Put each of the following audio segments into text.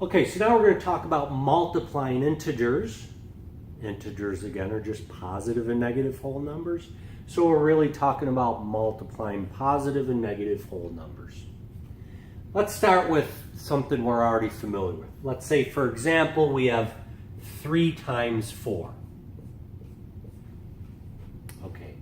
Okay, so now we're going to talk about multiplying integers. Integers, again, are just positive and negative whole numbers. So we're really talking about multiplying positive and negative whole numbers. Let's start with something we're already familiar with. Let's say, for example, we have 3 times 4. Okay,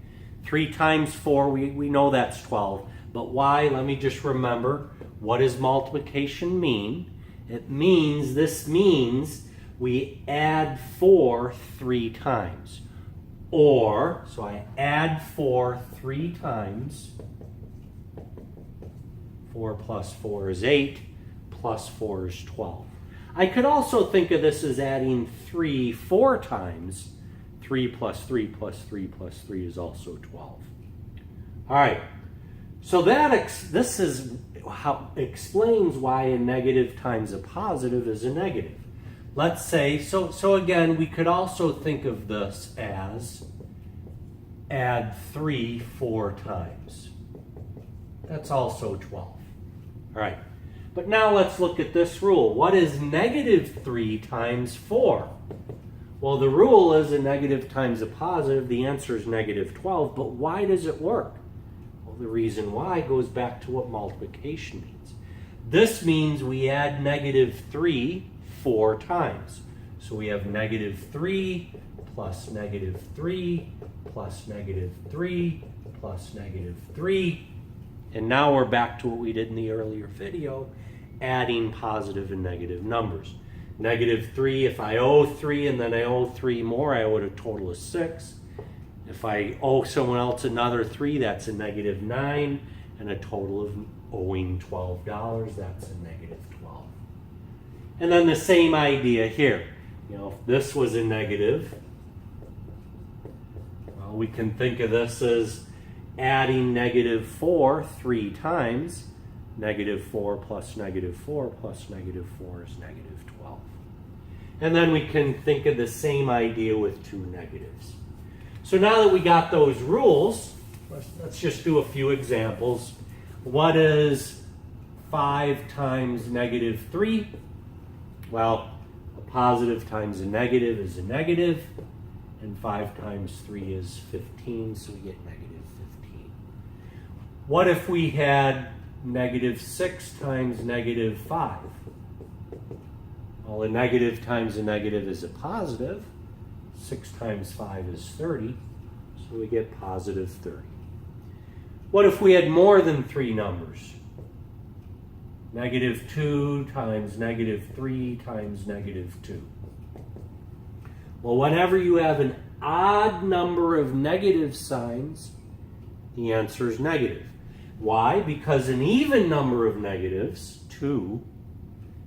3 times 4, we know that's 12. But why? Let me just remember, what does multiplication mean? It means, this means we add 4 3 times. Or, so I add 4 3 times. 4 plus 4 is 8, plus 4 is 12. I could also think of this as adding 3 4 times. 3 plus 3 plus 3 plus 3 is also 12. All right, so this is how explains why a negative times a positive is a negative. Let's say, so again, we could also think of this as add 3 4 times. That's also 12. All right, but now let's look at this rule. What is negative 3 times 4? Well, the rule is a negative times a positive. The answer is negative 12, but why does it work? Well, the reason why goes back to what multiplication means. This means we add negative 3 4 times. So we have negative 3 plus negative 3 plus negative 3 plus negative 3. And now we're back to what we did in the earlier video, adding positive and negative numbers. Negative 3, if I owe 3 and then I owe 3 more, I owe it a total of 6. If I owe someone else another 3, that's a negative 9, and a total of owing $12, that's a negative 12. And then the same idea here. You know, if this was a negative, well, we can think of this as adding negative 4 3 times. Negative 4 plus negative 4 plus negative 4 is negative 12. And then we can think of the same idea with 2 negatives. So now that we got those rules, let's just do a few examples. What is 5 times negative 3? Well, a positive times a negative is a negative, and 5 times 3 is 15, so we get negative 15. What if we had negative 6 times negative 5? Well, a negative times a negative is a positive. 6 times 5 is 30, so we get positive 30. What if we had more than 3 numbers? Negative 2 times negative 3 times negative 2. Well, whenever you have an odd number of negative signs, the answer is negative. Why? Because an even number of negatives, 2,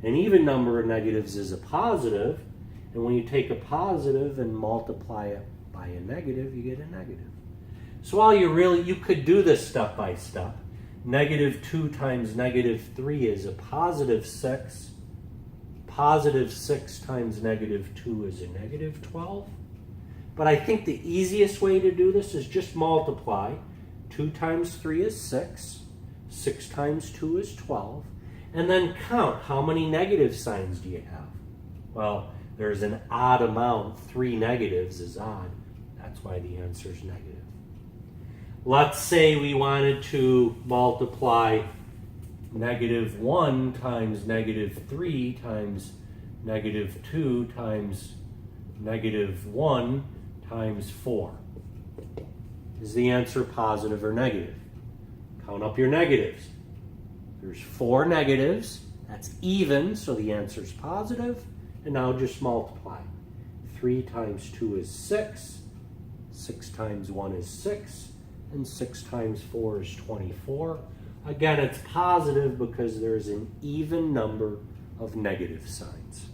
an even number of negatives is a positive, and when you take a positive and multiply it by a negative, you get a negative. So you could do this step by step. Negative 2 times negative 3 is a positive 6. Positive 6 times negative 2 is a negative 12. But I think the easiest way to do this is just multiply. 2 times 3 is 6. 6 times 2 is 12. And then count, how many negative signs do you have? Well, there's an odd amount. 3 negatives is odd. That's why the answer is negative. Let's say we wanted to multiply negative 1 times negative 3 times negative 2 times negative 1 times 4. Is the answer positive or negative? Count up your negatives. There's 4 negatives. That's even, so the answer is positive. And now just multiply. 3 times 2 is 6. 6 times 1 is 6. And 6 times 4 is 24. Again, it's positive because there's an even number of negative signs.